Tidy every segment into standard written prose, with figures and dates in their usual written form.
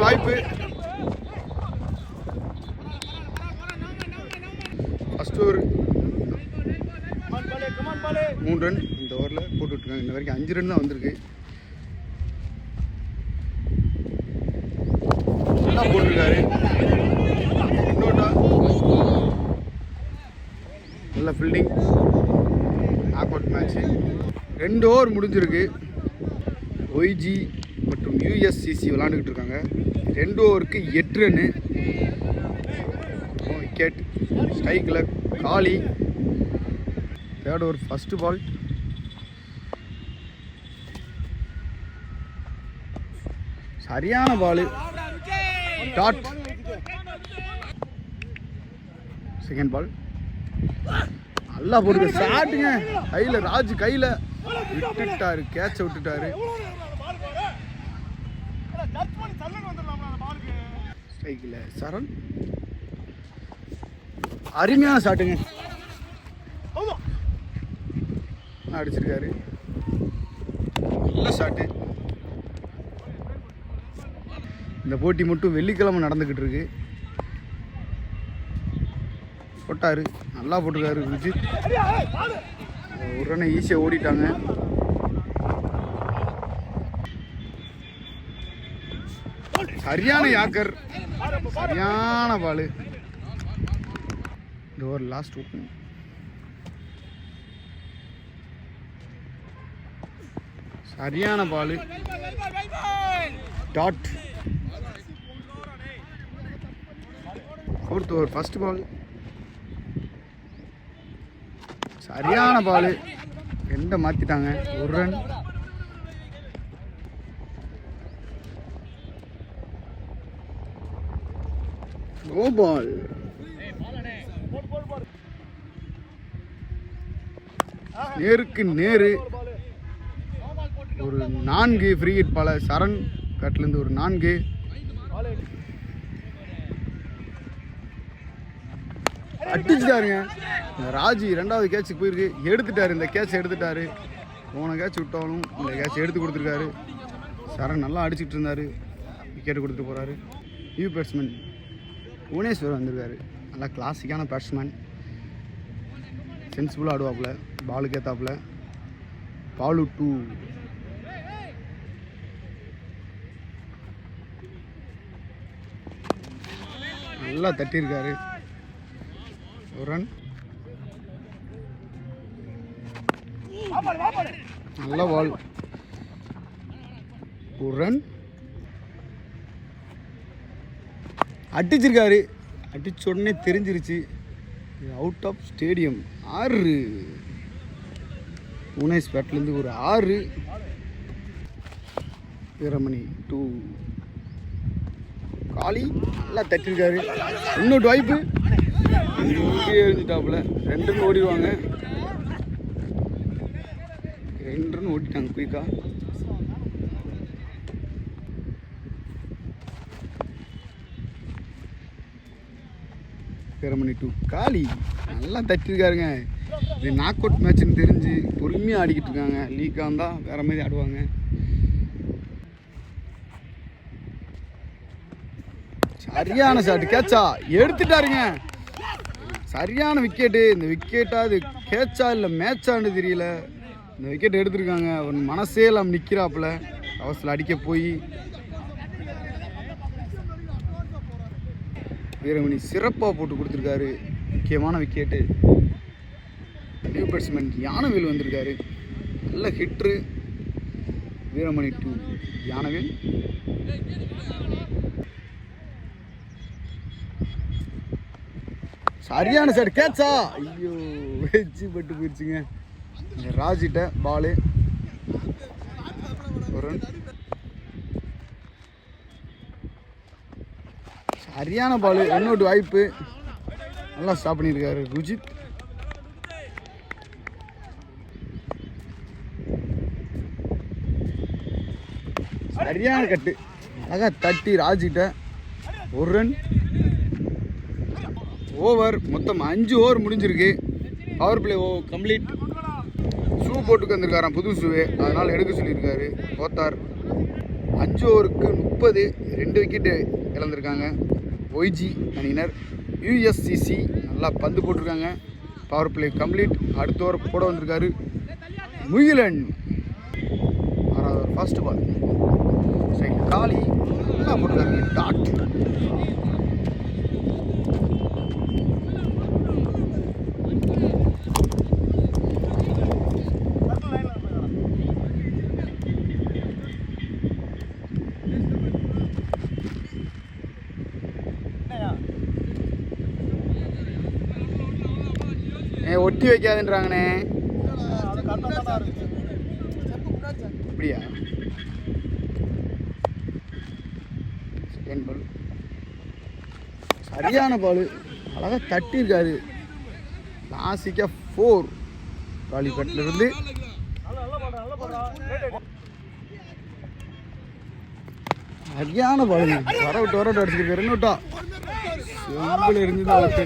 வாய்ப்பு. First over 3 run இந்த ஓவரில் போட்டுட்ருக்காங்க. இந்த வரைக்கும் 5 ரன் தான் வந்திருக்கு. நல்லா போட்டிருக்காரு. இன்னொட்டா நல்ல fielding. Knock out match. 2 over முடிஞ்சிருக்கு. ஒய்ஜி மற்றும் யூஎஸ்சிசி விளாண்டுக்கிட்டு இருக்காங்க. 2 ஓவருக்கு 8 ரன்னு. விக்கெட். ஸ்ட்ரைக்கில் காலி. 3rd ஓவர் ஃபஸ்ட்டு பால். சரியான பால். டாட். செகண்ட் பால் நல்லா போடுங்க. ஷாட்டுங்க கையில். ராஜ் கையில் விட்டுட்டாரு. கேட்சை விட்டுட்டாரு. ஸ்ட்ரைக்கில் சரண். அருமையான ஷாட்டுங்க. அடிச்சிருக்காரு. நல்ல ஷாட்டு. இந்த போட்டி மட்டும் வெள்ளிக்கிழமை நடந்துக்கிட்டு இருக்கு. போட்டாரு. நல்லா போட்டிருக்காரு ருஜித். ஒரு ரன்னை ஈஸியாக ஓடிட்டாங்க. சரியான யாக்கர். சரியான பால். இந்த ஓவர் லாஸ்ட் ஓப்பனிங். சரியான ball. Dot. 4th over first ball. சரியான பால். எண்டை மாற்றிட்டாங்க. 1 ரன். No ball. நேருக்கு நேரு ஒரு 4 ஃப்ரீ ஹிட் பால. சரண் கட்டிலேருந்து ஒரு 4. அடிச்சுட்டாருங்க. ராஜி 2வது கேட்சுக்கு போயிருக்கு. எடுத்துட்டாரு. இந்த கேட்ச் எடுத்துட்டாரு. போன கேட்ச் விட்டாலும் இந்த கேட்ச் எடுத்து கொடுத்துருக்காரு. சரண் நல்லா அடிச்சுட்டு இருந்தார். விக்கெட் கொடுத்துட்டு போகிறாரு. நியூ பேட்ஸ்மேன் புவனேஸ்வர் வந்திருக்காரு. நல்லா கிளாசிக்கான பேட்ஸ்மேன். சென்சிபிளாக ஆடுவாப்புல. பாலுக்கு ஏற்றாப்புல. பாலு 2. நல்லா தட்டியிருக்காரு. 1 ரன். நல்ல பால். 1 ரன். அடிச்சிருக்காரு. அடிச்ச உடனே தெரிஞ்சிருச்சு அவுட் ஆஃப் ஸ்டேடியம். 6. புவனேஷ் பேட்லேருந்து ஒரு 6. வீரமணி 2. காலி நல்லா தட்டிருக்காரு. இன்னொரு வாய்ப்பு. இங்கே எழுதிட்டாப்புல. 2 ரன் ஓடிடுவாங்க. 2 ரன் ஓடிட்டாங்க குயிக்கா. வீரமணி 2. காலி நல்லா தட்டிருக்காருங்க. இது நாக் அவுட் மேட்ச்னு தெரிஞ்சு பொறுமையாக ஆடிக்கிட்டு இருக்காங்க. லீக்காக இருந்தால் வேறு மாதிரி ஆடுவாங்க. சரியான ஷாட். கேட்சா எடுத்துட்டாருங்க. சரியான விக்கெட்டு. இந்த விக்கெட்டா இது கேட்சா இல்லை மேட்சான்னு தெரியல. இந்த விக்கெட் எடுத்துருக்காங்க. அவன் மனசே இல்லாமல் நிற்கிறாப்புல. அவசில் அடிக்க போய் வீரமணி சிறப்பாக போட்டு கொடுத்துருக்காரு. முக்கியமான விக்கெட்டு. நியூ பேட்ஸ்மேன் யானவேல் வந்திருக்காரு. நல்ல ஹிட்ரு. வீரமணி 2. யானவேல். சரியான சார். கேட்சா. ஐயோ வெச்சு பட்டு போயிடுச்சுங்க. ராஜிட்ட பாலு. 1 ரன். சரியான பால். இன்னொரு வாய்ப்பு. நல்லா ஸ்டாப் பண்ணியிருக்காரு ருஜித். சரியான கட்டு. அழகா தட்டி ராஜிட்ட. 1 ரன். ஓவர் மொத்தம் 5 ஓவர் முடிஞ்சிருக்கு. Power play complete. ஷூ போட்டுக்கு வந்திருக்காராம், புது ஷூவே, அதனால் எடுக்க சொல்லியிருக்காரு கோத்தார். 5 ஓவருக்கு 30, 2 விக்கெட்டு இழந்திருக்காங்க ஒய்ஜி அணியினர். யூஎஸ்சிசி நல்லா பந்து போட்டிருக்காங்க. Power play complete. அடுத்த ஓவர் போட வந்திருக்காரு முகிலன். 6வது ஓவர் ஃபர்ஸ்ட் பால். சரி, காலி நல்லா போட்டிருக்காரு. டாட். ஒட்டி வைக்காதுன்றாங்கண்ணே. அப்படியா? செகண்ட் பால் சரியான பால், அழகாக தட்டியிருக்காரு. கிளாசிக்காக 4 காலிக்கட்டில் இருந்து. சரியான பால், வர விட்டு அடிச்சிருக்காரு. 2 விட்டா செம்பில் இருந்தது அவுட்டு.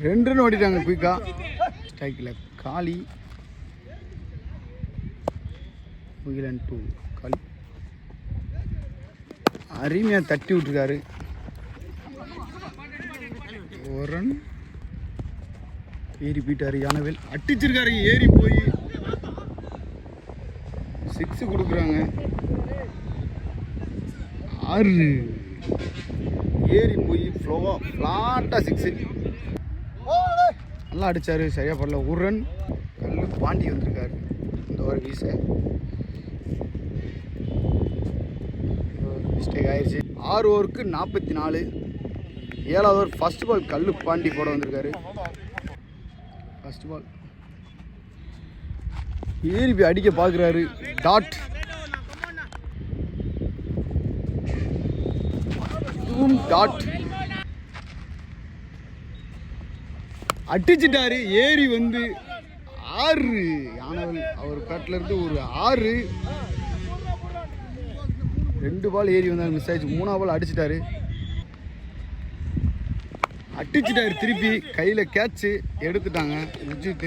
2 ரன் ஓடிட்டாங்க குயிக்கா. ஸ்ட்ரைக்கில் காலி. முகிலன் 2 காலி. அருமையாக தட்டி விட்டுருக்காரு. 1 ரன். ஏறி போயிட்டாரு யானவேல். அடிச்சிருக்காரு, ஏறி போய் 6 கொடுக்குறாங்க. 6 ஏறி போய் ஃப்ளாட்டாக 6 நல்லா அடித்தார். சரியாக படல. 1 ரன். கல்லு பாண்டி வந்திருக்காரு இந்த ஓவர் வீச. மிஸ்டேக் ஆயிடுச்சு. 6 ஓவருக்கு 44. 7வது ஓவர் ஃபர்ஸ்ட் பால் கல்லு பாண்டி போட வந்திருக்காரு. ஃபர்ஸ்ட் பால் ஏறி போய் அடிக்க பார்க்குறாரு. டாட். டாட் அடிச்சிட்டாரு. ஏறி வந்து 6. யானவல் அவர் பேட்டில் இருந்து ஒரு 6. 2 பால் ஏறி வந்தார், மிஸ் ஆயிடுச்சு. 3வது பால் அடிச்சிட்டாரு. திருப்பி கையில் கேட்சு எடுத்துட்டாங்க. ருஜித்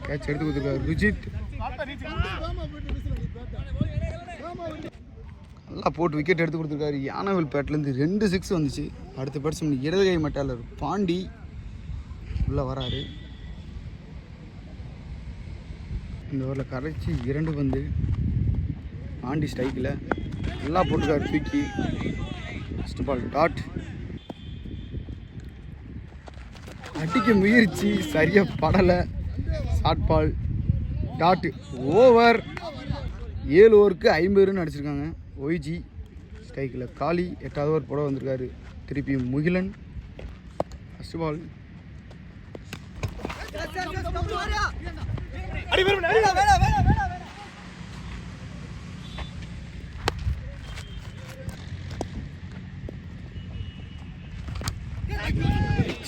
கேட்ச் எடுத்து கொடுத்துருக்காரு. ருஜித் நல்லா போட்டு விக்கெட் எடுத்து கொடுத்துருக்காரு. யானவேல் பேட்லேருந்து 2 6 வந்துச்சு. அடுத்த பேட்ஸ்மேன் இடது கை மட்டாளர் பாண்டி உள்ளே வராரு. இந்த ஓவரில் கரைச்சி 2 பந்து. பாண்டி ஸ்ட்ரைக்கில் நல்லா போட்டுருக்காரு தூக்கி. First ball dot. அடிக்க முயற்சி, சரியாக படலை. Short ball dot. ஓவர். 7 ஓவருக்கு 50 ரன் அடிச்சிருக்காங்க ஒய்ஜி. ஸ்ட்ரைக்கில் காலி. 8வது ஓவர் போட வந்திருக்காரு திருப்பி முகிலன். First ball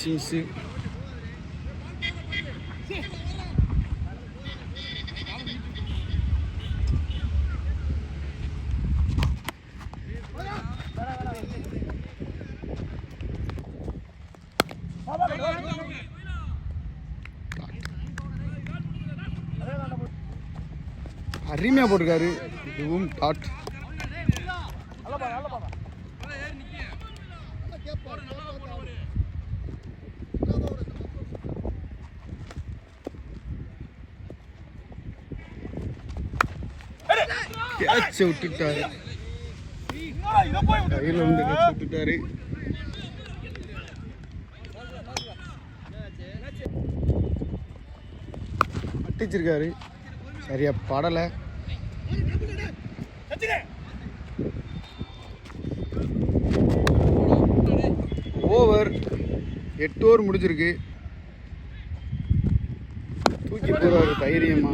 cheese. அருமையாக போட்டிருக்காரு. இதுவும் டாட். கேட்ச விட்டுட்டாரு. கையில் வந்து கேட்ச விட்டுட்டாரு. அடிச்சிருக்காரு, சரியா படலை. ஓவர் 8 ஓவர் முடிஞ்சிருக்கு. தூக்கி போறாரு தைரியமா.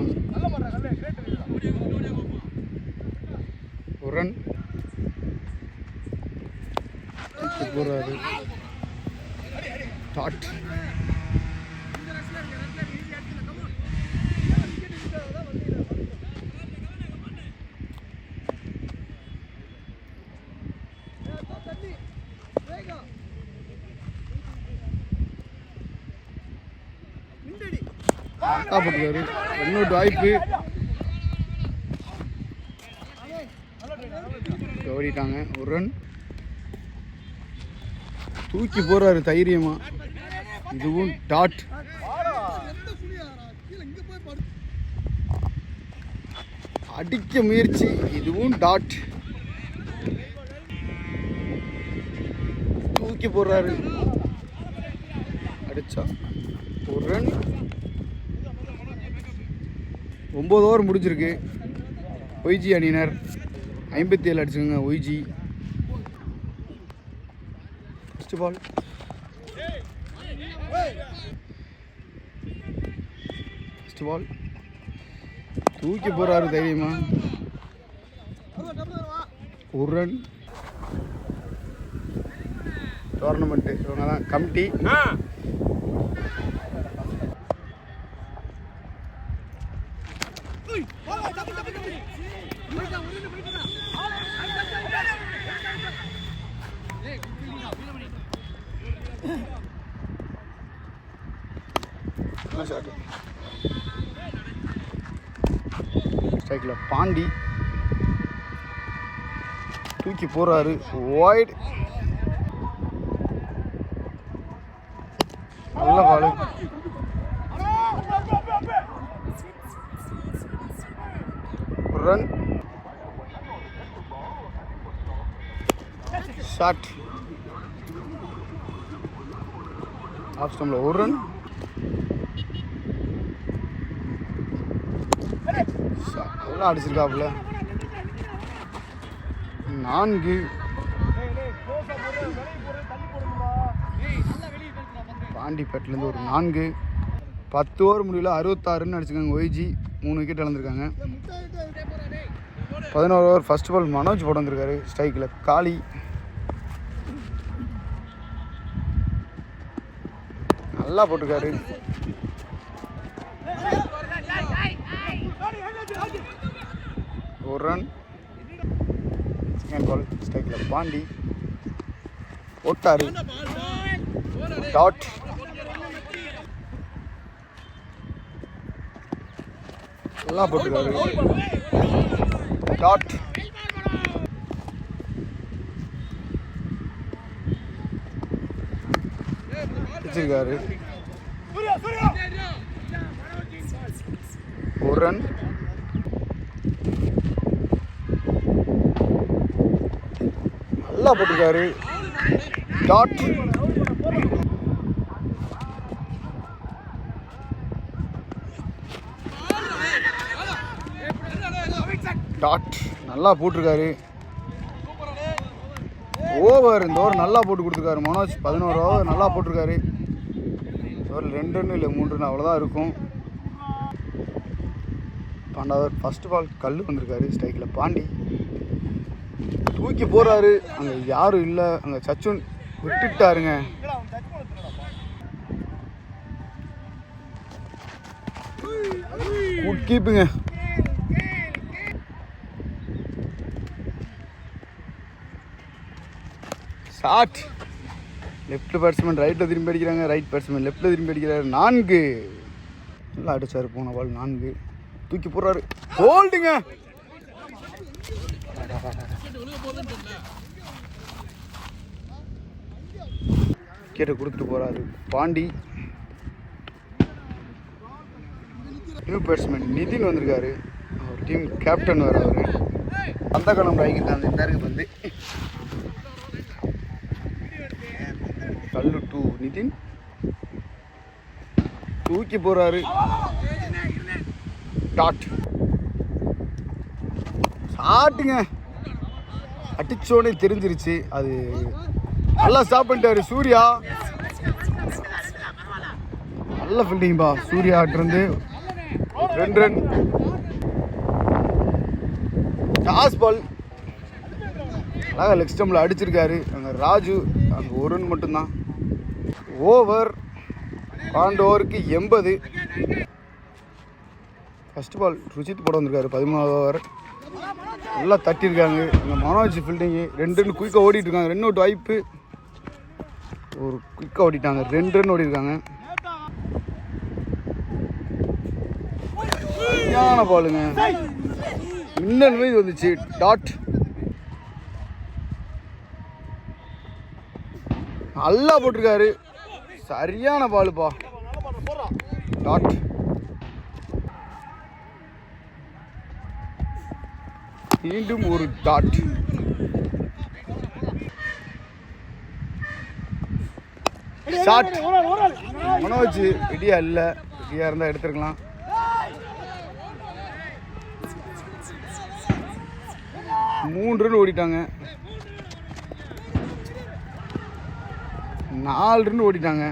1 ரன் தூக்கி போறாரு. டாட். போட்டுக்காரு. இன்னொரு வாய்ப்பு ஓடிட்டாங்க. ஒரு ரன். தூக்கி போறாரு தைரியமா. இதுவும் டாட். அடிக்க முயற்சி. இதுவும் டாட். தூக்கி போடுறாரு. அடிச்சா ஒரு ரன். 9 ஓவர் முடிஞ்சிருக்கு. ஒய்ஜி அணியினர் 57 அடிச்சுக்கோங்க. YG first ball. First ball தூக்கி போறாரு தைரியமா. ஒரு ரன். டோர்னமெண்ட் இவங்க தான் கமிட்டி. ஸ்ட்ரைக்கில் பாண்டி தூக்கி போறாரு. வைட். நல்ல பால். ரன். ஷாட். ஆஃப் ஸ்டம்பில் ஒரு ரன். நல்லா அடிச்சிருக்காப்புல. 4. பாண்டிப்பேட்டிலேருந்து ஒரு 4. 10 ஓவர் முடியல 66 அடிச்சுக்காங்க. ஒய்ஜி 3 விக்கெட் இழந்திருக்காங்க. 11 ஓவர் ஃபர்ஸ்ட் பால் மனோஜ் போட வந்திருக்காரு. ஸ்ட்ரைக்கில் காளி. நல்லா போட்டிருக்காரு. ஒரு ரன். செகண்ட் பால் ஸ்ட்ரைக்கில் பாண்டி போட்டாரு. டாட். நல்லா போட்டிருக்காரு. டாட். வச்சிருக்காரு. ஒரு ரன். நல்லா போட்டிருக்காரு. டாட். டாட். நல்லா போட்டிருக்காரு. ஓவர். இந்த ஓவர் நல்லா போட்டு கொடுத்துருக்காரு மனோஜ். 11 ஓவர் நல்லா போட்டிருக்காரு. ஓவர் 2 ரன் இல்லை 3 ரன் அவ்வளோதான் இருக்கும். 12 ஓவர் ஃபர்ஸ்ட் பால் கல் வந்திருக்காரு. ஸ்ட்ரைக்கில் பாண்டி தூக்கி போறாரு. அங்கே யாரும் இல்லை. அங்கே Sachin விட்டுட்டாருங்க. Good கீப்புங்க. Shot. Left batsman ரைட்டில் திரும்பி அடிக்கிறாங்க. ரைட் பேட்ஸ்மேன் லெஃப்டில் திரும்பி அடிக்கிறாரு. 4. நல்லா அடிச்சார். போன பால் 4. தூக்கி போடுறாரு. ஹோல்டுங்க. விக்கெட்டை கொடுத்துட்டு போறாரு பாண்டி. நியூ பேட்ஸ்மேன் நிதின் வந்திருக்காரு. அவர் டீம் கேப்டன் வர. அவர் அந்த காலம் ஆகிட்டாங்க. இந்த இருக்கு வந்து கல்லு டூ. நிதின் தூக்கி போறாரு. டாட். ஷாட்டுங்க. அடிச்சோடனே தெரிஞ்சிருச்சு. அது நல்லா ஸ்டாப் பண்ணிட்டாரு சூர்யா. நல்ல ஃபீல்டிங் பா சூர்யா ஆட்டிருந்து. 2 ரன். டாஸ் பால் அழகாக லெக் ஸ்டம்பில் அடிச்சிருக்காரு. அங்கே ராஜு அங்கே 1 ரன் மட்டும்தான். ஓவர் 12 ஓவருக்கு 80. ஃபர்ஸ்ட் பால் ருச்சித் போட வந்திருக்காரு. 13வது ஓவர் நல்லா தட்டியிருக்காங்க. அங்கே மனோஜ் ஃபீல்டிங்கு 2 ரன் குயிக்காக ஓடிட்டு இருக்காங்க. 2 அவுட் வாய்ப்பு. ஒரு குயிக்காக ஓடிட்டாங்க, 2 ரன் ஓடிருக்காங்க. சரியான பாலுங்க, மின்னல் மீது வந்துச்சு. டாட் நல்லா போட்டிருக்காரு, சரியான பாலுப்பா. டாட் மீண்டும் ஒரு டாட். ஷாட் மனோஜ் ரெடியா இல்லை, ரெடியாக இருந்தால் எடுத்துருக்கலாம். மூணு ரன் ஓடிட்டாங்க, 4 ரன் ஓடிட்டாங்க.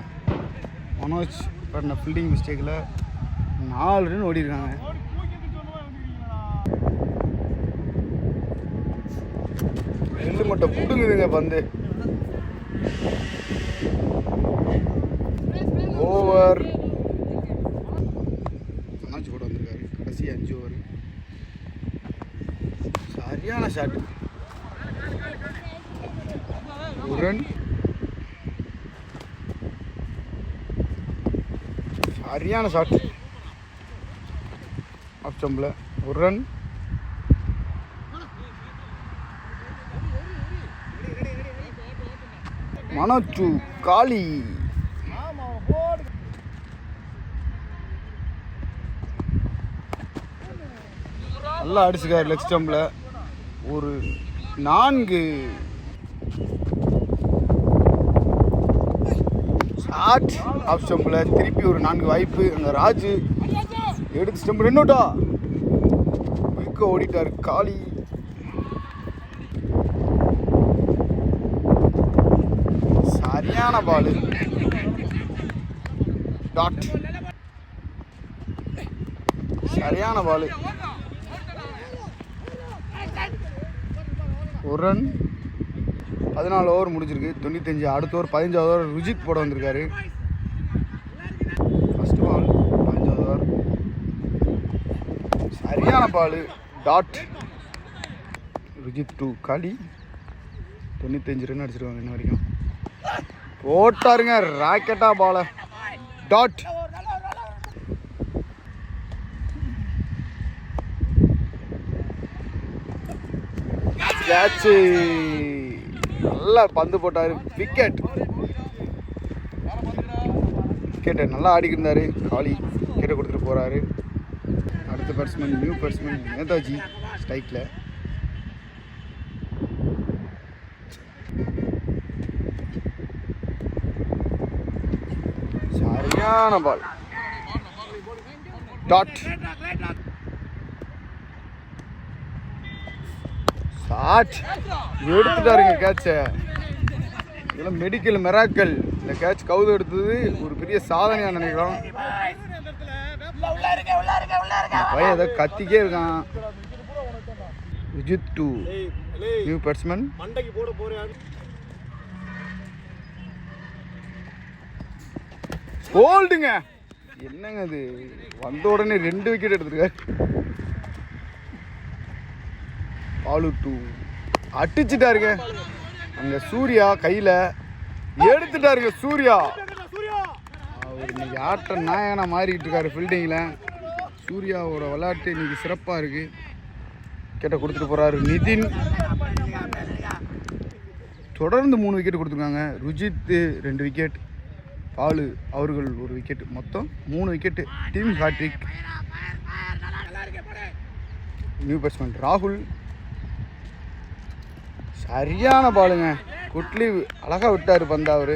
மனோஜ் பண்ண ஃபீல்டிங் மிஸ்டேக்கில் 4 ரன் ஓடிருக்காங்க. ரெண்டு மட்டும் புடுங்குதுங்க பந்து. ஓவர். மனோஜ் கூட வந்திருக்காரு, கடைசி 5 ஓவர். சரியான ஷாட், ஒரு ரன். சரியான ஷாட், ஆஃப் ஸ்டம்பில் ஒரு ரன். மனோஜ் காலி. நல்லா அடிச்சுக்காரு லெக் ஸ்டம்பில், ஒரு 4. ஷாட் ஆஃப் ஸ்டம்பில், திருப்பி ஒரு 4 வாய்ப்பு. அங்கே ராஜு எடுத்து ஸ்டம்பு 2 அவுட்டா. குயிக்காக ஓடிட்டார் காலி. சரியான பாலு, டாட். சரியான பாலு, ஒரு ரன். 14 ஓவர் முடிஞ்சிருக்கு, 95. அடுத்த ஓவர் 15வது ஓவர் ருஜித் போட வந்திருக்காரு. ஃபர்ஸ்ட் பால் 15வது ஓவர், சரியான பாலு, டாட். ருஜித் 2 காலி. 95 ரன் அடிச்சிருக்காங்க இன்ன வரைக்கும். போட்டாருங்க ராக்கெட்டா பால, டாட். கேட்ச், நல்லா பந்து போட்டாரு, விக்கெட். விக்கெட்டை நல்லா ஆடிக்கிட்டு இருந்தாரு காலி, விக்கெட்டை கொடுத்துட்டு போறாரு. அடுத்த பேட்ஸ்மேன் நியூ பேட்ஸ்மேன் நேதாஜி ஸ்ட்ரைக்கில். சரியான பால், டாட். ஷாட் எடுத்துட்டாருங்க கேட்சை. இதெல்லாம் மெடிக்கல் மெராக்கல். இந்த கேட்ச் கவுது எடுத்தது ஒரு பெரிய சாதனையாக நினைக்கிறோம். பையன் ஏதோ கத்திக்கே இருக்கான். ருஜித் 2 நியூ பேட்ஸ்மேன். ஹோல்டுங்க, என்னங்க அது, வந்த உடனே 2 விக்கெட் எடுத்துருக்காரு. பாலு 2 அடிச்சுட்டாருங்க. அங்கே சூர்யா கையில் எடுத்துட்டாருங்க. சூர்யா அவர் இன்னைக்கு ஆட்ட நாயகனாக மாறிக்கிட்டு இருக்காரு ஃபீல்டிங்கில். சூர்யாவோட விளையாட்டு இன்னைக்கு சிறப்பாக இருக்குது. விக்கெட்டை கொடுத்துட்டு போகிறாரு நிதின். தொடர்ந்து 3 விக்கெட் கொடுத்துருக்காங்க. ருஜித் 2 விக்கெட், பாலு அவர்கள் 1 விக்கெட், மொத்தம் 3 wicket. Team hat trick. New batsman ராகுல். சரியான பாலுங்க, குட்லி அழகாக விட்டார் பந்தா. அவர்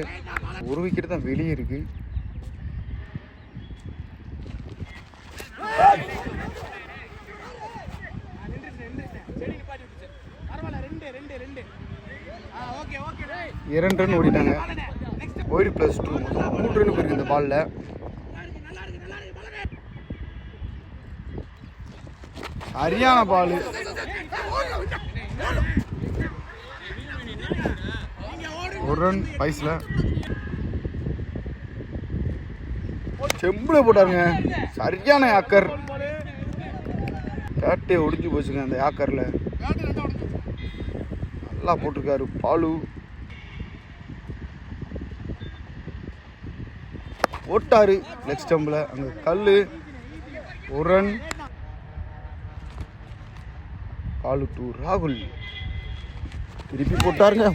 1 விக்கெட் தான் வெளியே இருக்கு. இரண்டு ரன் ஓடிட்டாங்க. ஒயிட் +2, 3 ரன் போயிருக்கு இந்த பாலில். சரியான பாலு, ஒரு ரன் பைஸில். செம்பில் போட்டாருங்க, சரியான யாக்கர். பேட்டே ஒடிஞ்சு போச்சுங்க அந்த யாக்கரில். நல்லா போட்டிருக்காரு பாலு. போட்டார் லெக் ஸ்டம்பில். அங்கே கல் ஒரு ரன். பாலு டு ராகுல் திருப்பி போட்டாருங்க.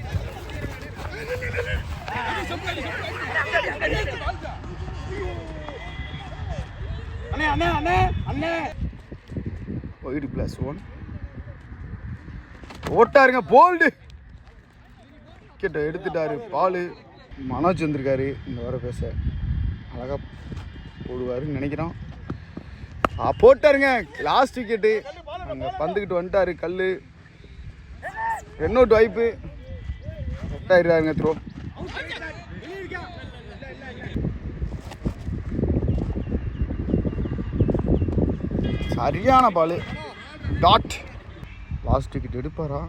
ஒயிட் +1 போட்டாருங்க. போல்டு விக்கெட்டை எடுத்துட்டாரு. பாலு மனோஜ் வந்திருக்காரு இந்த வர பேச. அழகாக போடுவாருன்னு நினைக்கிறோம். போட்டாருங்க லாஸ்ட் விக்கெட்டு. அங்கே பந்துக்கிட்டு வந்துட்டாரு கல். ரன் அவுட் வாய்ப்பு. ஆயிடுறாருங்க த்ரோ. சரியான ball. Dot. Last wicket எடுப்பாரா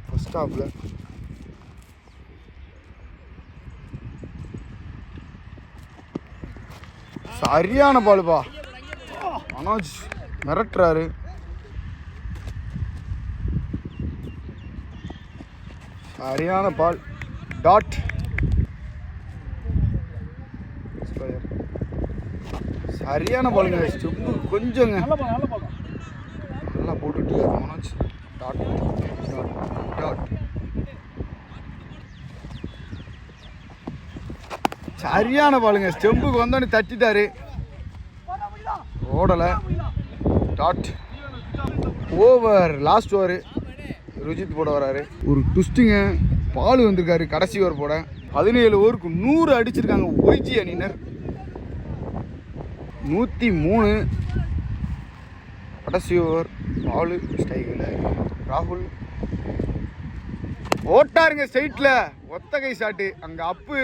first ஹாஃபில்? சரியான பாலுப்பா. மனோஜ் மிரட்டுறாரு. சரியான பால். டாட். சரியான பாலுங்க. ஸ்டெப்பு கொஞ்சங்க நல்லா போட்டுட்டு மனோஜ். Dot dot. சரியான பாலுங்க. ஸ்டெம்புக்கு வந்தோடனே தட்டிட்டாரு. ஓடலை. டாட். ஓவர். லாஸ்ட் ஓவர் ருஜித் போட வராரு. ஒரு ட்விஸ்ட்டுங்க. பால் வந்திருக்காரு கடைசி ஓவர் போட. 17 ஓவருக்கு 100 அடிச்சிருக்காங்க ஒய்ஜி அணியினர். 103 கடைசி ஓவர். பாலு ஸ்டைகில் ராகுல் ஓட்டாருங்க ஸ்ட்ரைட்டில். ஒத்தகை ஷாட்டு. அங்கே அப்பு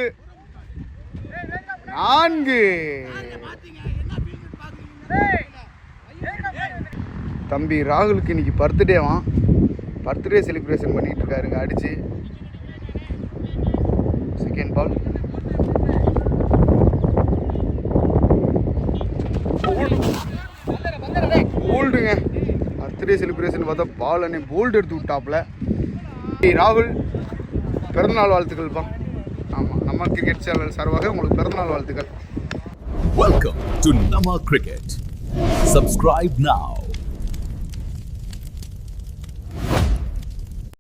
4. தம்பி ராகுலுக்கு இன்னைக்கு பர்த்டேவான். பர்த்டே செலிப்ரேஷன் பண்ணிட்டு இருக்காருங்க அடிச்சு. Second ball. போல்டுங்க. பர்த்டே செலிப்ரேஷன் பார்த்தா பால் அன்னை போல்டு எடுத்து விட்டாப்புல. ராகுல் பிறந்தநாள் வாழ்த்துக்கள்ப்பா. ஆமாம், நம்ம கிரிக்கெட் சேனல் சார்பாக உங்களுக்கு பிறந்தநாள் வாழ்த்துக்கள். Welcome to Nama Cricket. Subscribe now.